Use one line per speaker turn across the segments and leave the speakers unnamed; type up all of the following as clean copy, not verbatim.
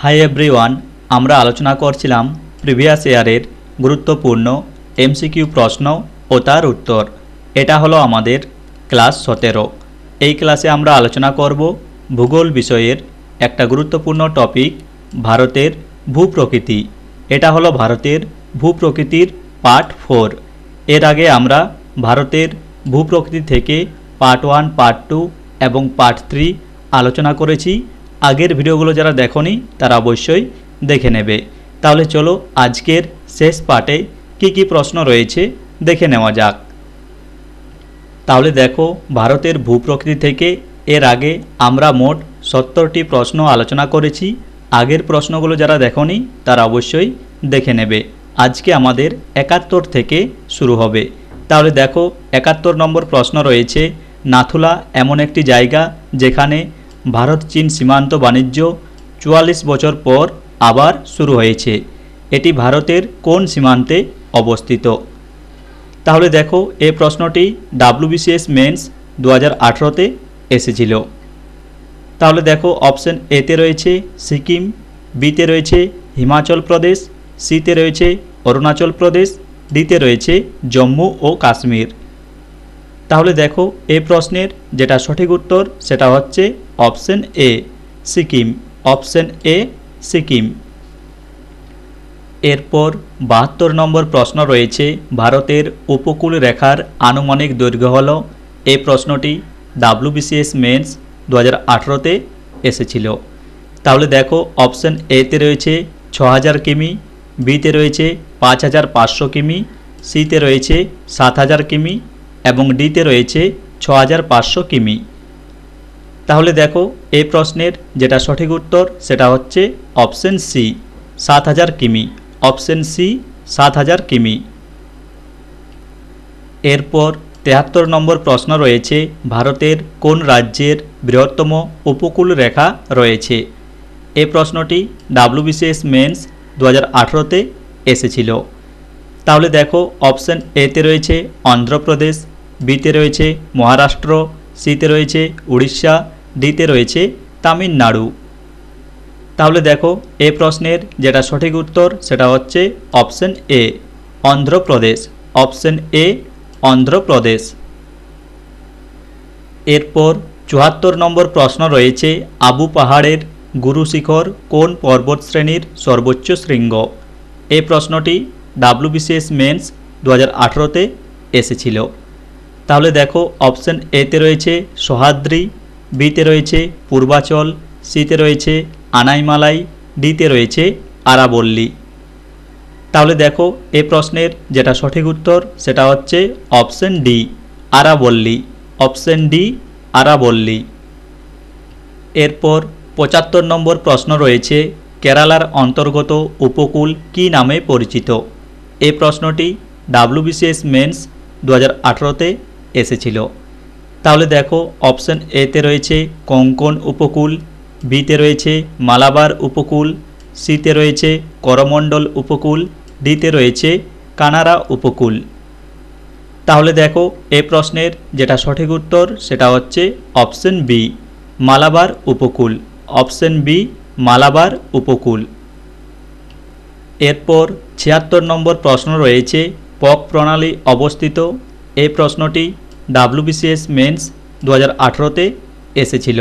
Hi everyone, আমরা আলোচনা করছিলাম প্রিভিয়াস ইয়ারের গুরুত্বপূর্ণ এমসিকিউ প্রশ্ন ও তার উত্তর। এটা হলো আমাদের ক্লাস 17। এই ক্লাসে আমরা আলোচনা করব ভূগোল বিষয়ের একটা গুরুত্বপূর্ণ টপিক, ভারতের ভূপ্রকৃতি। এটা হলো ভারতের ভূপ্রকৃতির পার্ট 4। এর আগে আমরা ভারতের ভূপ্রকৃতি থেকে পার্ট 1, পার্ট 2 এবং পার্ট 3 আলোচনা করেছি। আগের ভিডিওগুলো যারা দেখোনি তারা অবশ্যই দেখে নেবে। তাহলে চলো আজকের শেষ পার্টে কি প্রশ্ন রয়েছে দেখে নেওয়া যাক। তাহলে দেখো, ভারতের ভূপ্রকৃতি থেকে এর আগে আমরা মোট 70টি প্রশ্ন আলোচনা করেছি। আগের প্রশ্নগুলো যারা দেখোনি তারা অবশ্যই দেখে নেবে। আজকে আমাদের 71 থেকে শুরু হবে। তাহলে দেখো, 71 নম্বর প্রশ্ন রয়েছে, নাথুলা এমন একটি জায়গা যেখানে ভারত চীন সীমান্ত বাণিজ্য 44 বছর পর আবার শুরু হয়েছে। এটি ভারতের কোন সীমান্তে অবস্থিত? তাহলে দেখো, এই প্রশ্নটি WBCS মেন্স 2018-তে এসেছিল। তাহলে দেখো, অপশন এতে রয়েছে সিকিম, বিতে রয়েছে হিমাচল প্রদেশ, সিতে রয়েছে অরুণাচল প্রদেশ, ডিতে রয়েছে জম্মু ও কাশ্মীর। তাহলে দেখো, এই প্রশ্নের যেটা সঠিক উত্তর সেটা হচ্ছে option A, Sikkim. Option A, Sikkim. এরপর 72 নম্বর প্রশ্ন রয়েছে, ভারতের উপকূল রেখার আনুমানিক দৈর্ঘ্য হল। এই প্রশ্নটি WBCS মেন্স 2018-তে এসেছিল। তাহলে দেখো, অপশন এতে রয়েছে 6000 কিমি, বিতে রয়েছে 5500 কিমি, সিতে রয়েছে 7000 কিমি এবং ডিতে রয়েছে 6500 কিমি। তাহলে দেখো, এই প্রশ্নের যেটা সঠিক উত্তর সেটা হচ্ছে অপশন সি, 7000 কিমি। অপশন সি, 7000 কিমি। এরপর 73 নম্বর প্রশ্ন রয়েছে, ভারতের কোন রাজ্যের বৃহত্তম উপকূল রেখা রয়েছে? এই প্রশ্নটি WBCS মেন্স 2018-তে এসেছিল। তাহলে দেখো, অপশন এতে রয়েছে অন্ধ্রপ্রদেশ, বিতে রয়েছে মহারাষ্ট্র, সিতে রয়েছে উড়িষ্যা, ডিতে রয়েছে তামিলনাড়ু। তাহলে দেখো, এই প্রশ্নের যেটা সঠিক উত্তর সেটা হচ্ছে option A, Andhra Pradesh. Option A, Andhra Pradesh. এরপর 74 নম্বর প্রশ্ন রয়েছে, আবু পাহাড়ের গুরু শিখর কোন পর্বত শ্রেণীর সর্বোচ্চ শৃঙ্গ? এই প্রশ্নটি WBCS মেন্স 2018-তে এসেছিল। তাহলে দেখো, অপশন এতে রয়েছে সহ্যাদ্রি, বিতে রয়েছে পূর্বাচল, সিতে রয়েছে আনাইমালাই, ডিতে রয়েছে আরাবল্লী। তাহলে দেখো, এই প্রশ্নের যেটা সঠিক উত্তর সেটা হচ্ছে অপশন ডি, আরাবল্লী। অপশন ডি, আরাবল্লী। এরপর 75 নম্বর প্রশ্ন রয়েছে, কেরালার অন্তর্গত উপকূল কী নামে পরিচিত? এই প্রশ্নটি WBCS মেন্স 2018-তে এসেছিল। তাহলে দেখো, অপশন এতে রয়েছে কোঙ্কণ উপকূল, বিতে রয়েছে মালাবার উপকূল, সিতে রয়েছে করমণ্ডল উপকূল, ডিতে রয়েছে কানাড়া উপকূল। তাহলে দেখো, এই প্রশ্নের যেটা সঠিক উত্তর সেটা হচ্ছে অপশন বি, মালাবার উপকূল। অপশন বি, মালাবার উপকূল। এরপর 76 নম্বর প্রশ্ন রয়েছে, পক প্রণালী অবস্থিত? এই প্রশ্নটি WBCS মেন্স 2018-তে এসেছিল।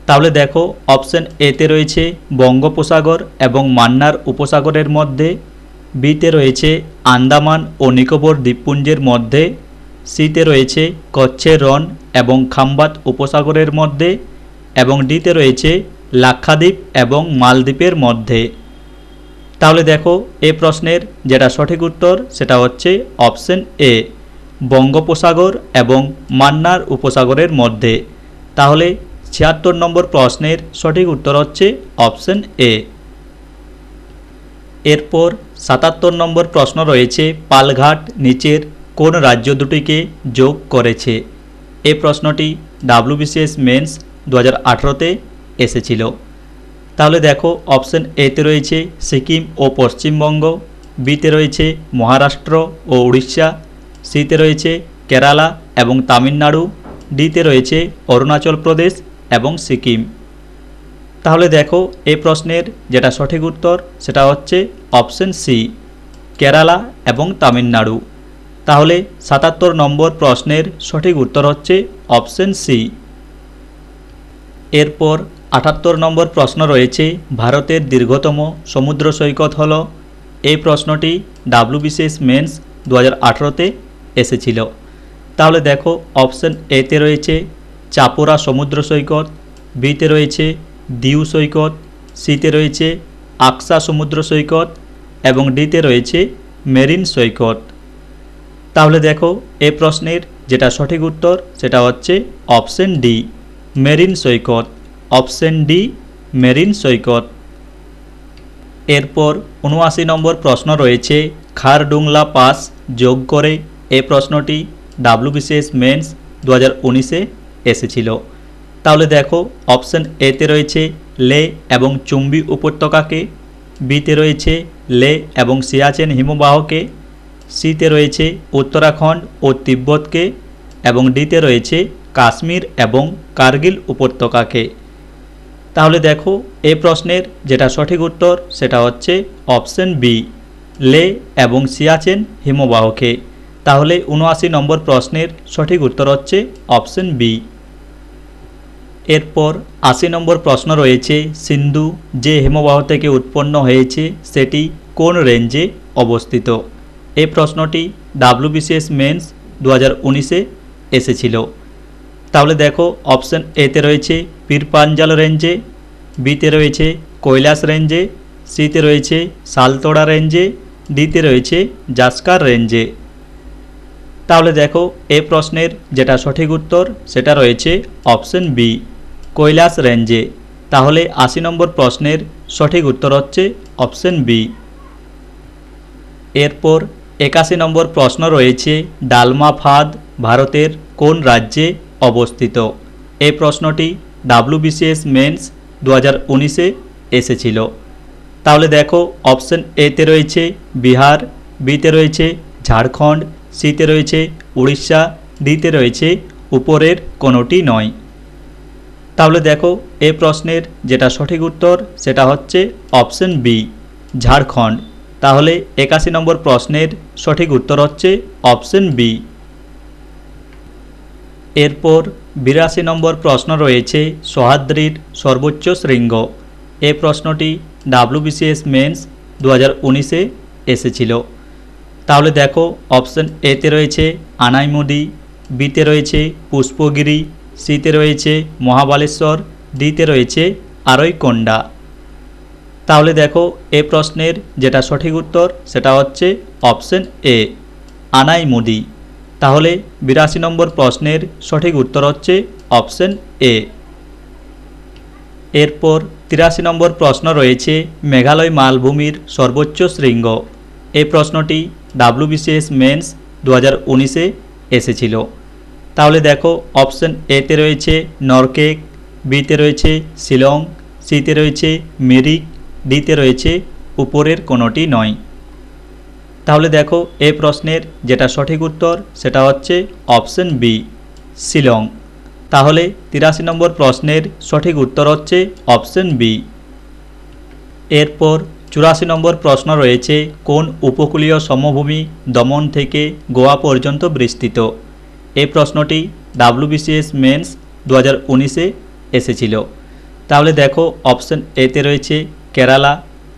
তাহলে দেখো, অপশন এতে রয়েছে বঙ্গোপসাগর এবং মান্নার উপসাগরের মধ্যে, বিতে রয়েছে আন্দামান ও নিকোবর দ্বীপপুঞ্জের মধ্যে, সিতে রয়েছে কচ্ছের রণ এবং খাম্বাত উপসাগরের মধ্যে এবং ডিতে রয়েছে লাক্ষাদ্বীপ এবং মালদ্বীপের মধ্যে। তাহলে দেখো, এই প্রশ্নের যেটা সঠিক উত্তর সেটা হচ্ছে অপশন এ, বঙ্গোপসাগর এবং মান্নার উপসাগরের মধ্যে। তাহলে 76 নম্বর প্রশ্নের সঠিক উত্তর হচ্ছে অপশন এ। এরপর 77 নম্বর প্রশ্ন রয়েছে, পালঘাট নিচের কোন রাজ্য দুটিকে যোগ করেছে? এই প্রশ্নটি WBCS মেন্স 2018-তে এসেছিল। তাহলে দেখো, অপশন এতে রয়েছে সিকিম ও পশ্চিমবঙ্গ, বিতে রয়েছে মহারাষ্ট্র ও উড়িষ্যা, সিতে রয়েছে কেরালা এবং তামিলনাড়ু, ডিতে রয়েছে অরুণাচল প্রদেশ এবং সিকিম। তাহলে দেখো এই প্রশ্নের যেটা সঠিক উত্তর সেটা হচ্ছে অপশন সি, কেরালা এবং তামিলনাড়ু। তাহলে ৭৭ নম্বর প্রশ্নের সঠিক উত্তর হচ্ছে অপশন সি। এরপর ৭৮ নম্বর প্রশ্ন রয়েছে, ভারতের দীর্ঘতম সমুদ্র সৈকত হল। এই প্রশ্নটি ডাব্লিউবিসিএস মেন্স 2018-তে এসেছিল। তাহলে দেখো অপশন এতে রয়েছে চাপোরা সমুদ্র সৈকত, বিতে রয়েছে দিউ সৈকত, সিতে রয়েছে আকসা সমুদ্র সৈকত এবং ডিতে রয়েছে মেরিন সৈকত। তাহলে দেখো এই প্রশ্নের যেটা সঠিক উত্তর সেটা হচ্ছে অপশন ডি, মেরিন সৈকত। অপশন ডি, মেরিন সৈকত। এরপর ৭৯ নম্বর প্রশ্ন রয়েছে, খারডুংলা পাস যোগ করে। এই প্রশ্নটি ডাব্লিউবিসিএস মেন্স 2019-এ এসেছিল। তাহলে দেখো অপশন এতে রয়েছে লে এবং চুম্বি উপত্যকাকে, বিতে রয়েছে লে এবং সিয়াচেন হিমবাহকে, সিতে রয়েছে উত্তরাখণ্ড ও তিব্বতকে এবং ডিতে রয়েছে কাশ্মীর এবং কার্গিল উপত্যকাকে। তাহলে দেখো এই প্রশ্নের যেটা সঠিক উত্তর সেটা হচ্ছে অপশন বি, লে এবং সিয়াচেন হিমবাহকে। তাহলে ৭৯ নম্বর প্রশ্নের সঠিক উত্তর হচ্ছে অপশন বি। এরপর ৮০ নম্বর প্রশ্ন রয়েছে, সিন্ধু যে হিমবাহ থেকে উৎপন্ন হয়েছে সেটি কোন রেঞ্জে অবস্থিত? এই প্রশ্নটি ডাব্লিউবিসিএস মেন্স 2019-এ এসেছিল। তাহলে দেখো অপশন এতে রয়েছে পীরপাঞ্জাল রেঞ্জে, বিতে রয়েছে কৈলাস রেঞ্জে, সিতে রয়েছে সালতোড়া রেঞ্জে, ডিতে রয়েছে জাস্কার রেঞ্জে। তাহলে দেখো এই প্রশ্নের যেটা সঠিক উত্তর সেটা রয়েছে অপশন বি, কৈলাস রেঞ্জে। তাহলে ৮০ নম্বর প্রশ্নের সঠিক উত্তর হচ্ছে অপশন বি। এরপর ৮১ নম্বর প্রশ্ন রয়েছে, ডালমা ফাঁদ ভারতের কোন রাজ্যে অবস্থিত? এই প্রশ্নটি ডাব্লিউবিসিএস মেন্স 2019-এ এসেছিল। তাহলে দেখো অপশন এতে রয়েছে বিহার, বিতে রয়েছে ঝাড়খণ্ড, সিতে রয়েছে উড়িষ্যা, ডিতে রয়েছে উপরের কোনোটি নয়। তাহলে দেখো এই প্রশ্নের যেটা সঠিক উত্তর সেটা হচ্ছে অপশন বি, ঝাড়খণ্ড। তাহলে ৮১ নম্বর প্রশ্নের সঠিক উত্তর হচ্ছে অপশন বি। এরপর ৮২ নম্বর প্রশ্ন রয়েছে, সহ্যাদ্রির সর্বোচ্চ শৃঙ্গ। এই প্রশ্নটি ডাব্লিউবিসিএস মেন্স 2019-এ এসেছিল। তাহলে দেখো অপশন এতে রয়েছে আনাইমুদি, বিতে রয়েছে পুষ্পগিরি, সিতে রয়েছে মহাবালেশ্বর, ডিতে রয়েছে আরইকোন্ডা। তাহলে দেখো এই প্রশ্নের যেটা সঠিক উত্তর সেটা হচ্ছে অপশন এ, আনাইমুদি। তাহলে ৮২ নম্বর প্রশ্নের সঠিক উত্তর হচ্ছে অপশন এ। এরপর ৮৩ নম্বর প্রশ্ন রয়েছে, মেঘালয় মালভূমির সর্বোচ্চ শৃঙ্গ। এই প্রশ্নটি ডাব্লিউবিসিএস মেন্স 2019-এ এসেছিল। তাহলে দেখো অপশন এতে রয়েছে নরকেক, বিতে রয়েছে শিলং, সিতে রয়েছে মিরিক, ডিতে রয়েছে উপরের কোনোটি নয়। তাহলে দেখো এই প্রশ্নের যেটা সঠিক উত্তর সেটা হচ্ছে অপশন বি, শিলং। তাহলে ৮৩ নম্বর প্রশ্নের সঠিক উত্তর হচ্ছে অপশন বি। এরপর ৮৪ নম্বর প্রশ্ন রয়েছে, কোন উপকূলীয় সমভূমি দমন থেকে গোয়া পর্যন্ত বিস্তৃত? এই প্রশ্নটি ডাব্লিউবিসিএস মেন্স 2019-এ এসেছিল। তাহলে দেখো অপশন এতে রয়েছে কেরালা,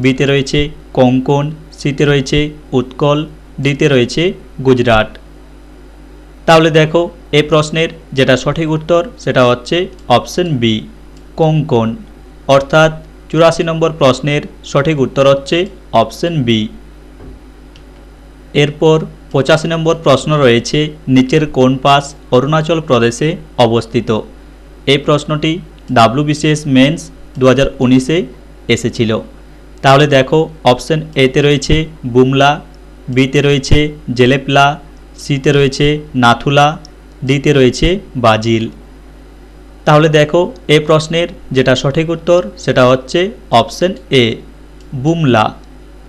বিতে রয়েছে কোঙ্কণ, সিতে রয়েছে উৎকল, ডিতে রয়েছে গুজরাট। তাহলে দেখো এই প্রশ্নের যেটা সঠিক উত্তর সেটা হচ্ছে অপশন বি, কোঙ্কণ। অর্থাৎ ৮৪ নম্বর প্রশ্নের সঠিক উত্তর হচ্ছে অপশন বি। এরপর ৮৫ নম্বর প্রশ্ন রয়েছে, নিচের কোন পাস অরুণাচল প্রদেশে অবস্থিত? এই প্রশ্নটি ডাব্লিউবিসিএস মেন্স 2019-এ এসেছিল। তাহলে দেখো অপশন এতে রয়েছে বুমলা, বিতে রয়েছে জেলেপলা, সিতে রয়েছে নাথুলা, ডিতে রয়েছে বাজিল। তাহলে দেখো এই প্রশ্নের যেটা সঠিক উত্তর সেটা হচ্ছে অপশন এ, বুমলা।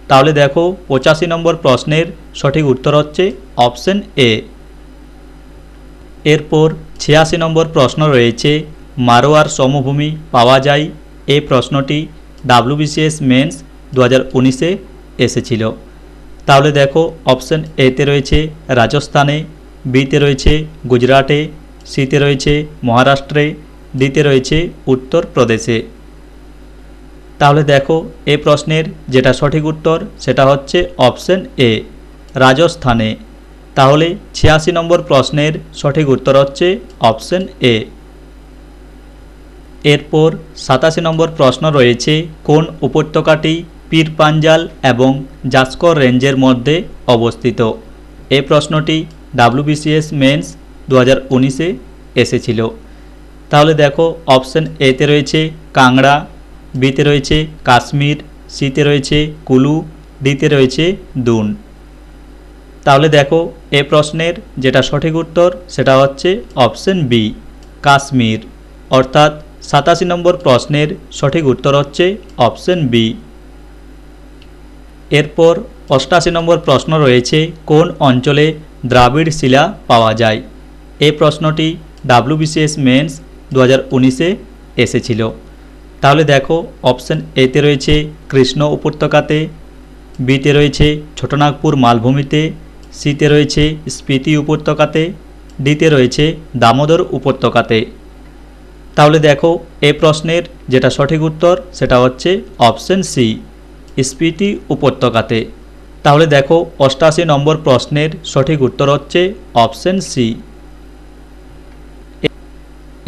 তাহলে দেখো ৮৫ নম্বর প্রশ্নের সঠিক উত্তর হচ্ছে অপশন এ। এরপর ৮৬ নম্বর প্রশ্ন রয়েছে, মারোয়ার সমভূমি পাওয়া যায়। এই প্রশ্নটি WBCS মেন্স 2019-এ এসেছিল। তাহলে দেখো অপশন এতে রয়েছে রাজস্থানে, বিতে রয়েছে গুজরাটে, সিতে রয়েছে মহারাষ্ট্রে, ডিতে রয়েছে উত্তরপ্রদেশে। তাহলে দেখো এই প্রশ্নের যেটা সঠিক উত্তর সেটা হচ্ছে অপশন এ, রাজস্থানে। তাহলে 86 নম্বর প্রশ্নের সঠিক উত্তর হচ্ছে অপশন এ। এরপর 87 নম্বর প্রশ্ন রয়েছে, কোন উপত্যকাটি পীর পাঞ্জাল এবং জাস্কর রেঞ্জের মধ্যে অবস্থিত? এই প্রশ্নটি WBCS মেন্স 2019-এ এসেছিল। তাহলে দেখো অপশন এতে রয়েছে কাংড়া, বিতে রয়েছে কাশ্মীর, সিতে রয়েছে কুলু, ডিতে রয়েছে দুন। তাহলে দেখো এই প্রশ্নের যেটা সঠিক উত্তর সেটা হচ্ছে অপশন বি, কাশ্মীর। অর্থাৎ 87 নম্বর প্রশ্নের সঠিক উত্তর হচ্ছে অপশন বি। এরপর 88 নম্বর প্রশ্ন রয়েছে, কোন অঞ্চলে দ্রাবিড় শিলা পাওয়া যায়? এই প্রশ্নটি WBCS মেন্স 2019-এ এসেছিল। তাহলে দেখো অপশন এতে রয়েছে কৃষ্ণ উপত্যকাতে, বিতে রয়েছে ছোটনাগপুর মালভূমিতে, সিতে রয়েছে স্পিতি উপত্যকাতে, ডিতে রয়েছে দামোদর উপত্যকাতে। তাহলে দেখো এই প্রশ্নের যেটা সঠিক উত্তর সেটা হচ্ছে অপশন সি, স্পিতি উপত্যকাতে। তাহলে দেখো 88 নম্বর প্রশ্নের সঠিক উত্তর হচ্ছে অপশন সি।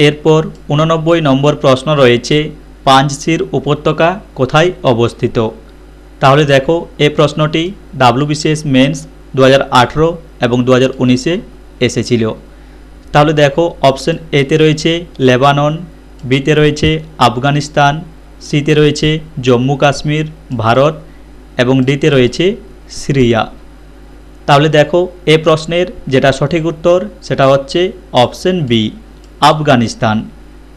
এরপর 89 নম্বর প্রশ্ন রয়েছে, পাঞ্চশির উপত্যকা কোথায় অবস্থিত? তাহলে দেখো এই প্রশ্নটি WBCS মেন্স 2018 এবং 2019-এ এসেছিল। তাহলে দেখো অপশন এতে রয়েছে লেবানন, বিতে রয়েছে আফগানিস্তান, সিতে রয়েছে জম্মু কাশ্মীর ভারত এবং ডিতে রয়েছে সিরিয়া। তাহলে দেখো এই প্রশ্নের যেটা সঠিক উত্তর সেটা হচ্ছে অপশন বি, আফগানিস্তান।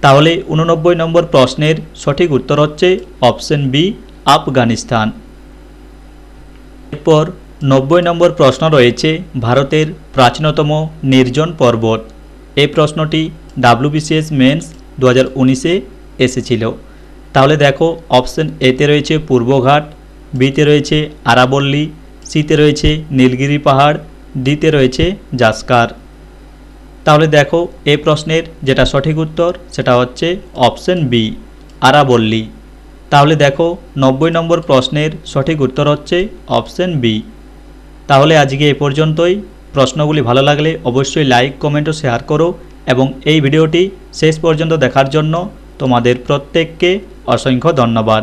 তাহলে 89 নম্বর প্রশ্নের সঠিক উত্তর হচ্ছে অপশন বি, আফগানিস্তান। এরপর 90 নম্বর প্রশ্ন রয়েছে, ভারতের প্রাচীনতম নির্জন পর্বত। এই প্রশ্নটি WBCS মেন্স 2019-এ এসেছিল। তাহলে দেখো অপশন এতে রয়েছে পূর্বঘাট, বিতে রয়েছে আরাবল্লী, সিতে রয়েছে নীলগিরি পাহাড়, ডিতে রয়েছে জাস্কার। তাহলে দেখো এই প্রশ্নের যেটা সঠিক উত্তর সেটা হচ্ছে অপশন বি, আরাবল্লী। তাহলে দেখো 90 নম্বর প্রশ্নের সঠিক উত্তর হচ্ছে অপশন বি। তাহলে আজকে এ পর্যন্তই। প্রশ্নগুলি ভালো লাগলে অবশ্যই লাইক, কমেন্ট ও শেয়ার করো এবং এই ভিডিওটি শেষ পর্যন্ত দেখার জন্য তোমাদের প্রত্যেককে অসংখ্য ধন্যবাদ।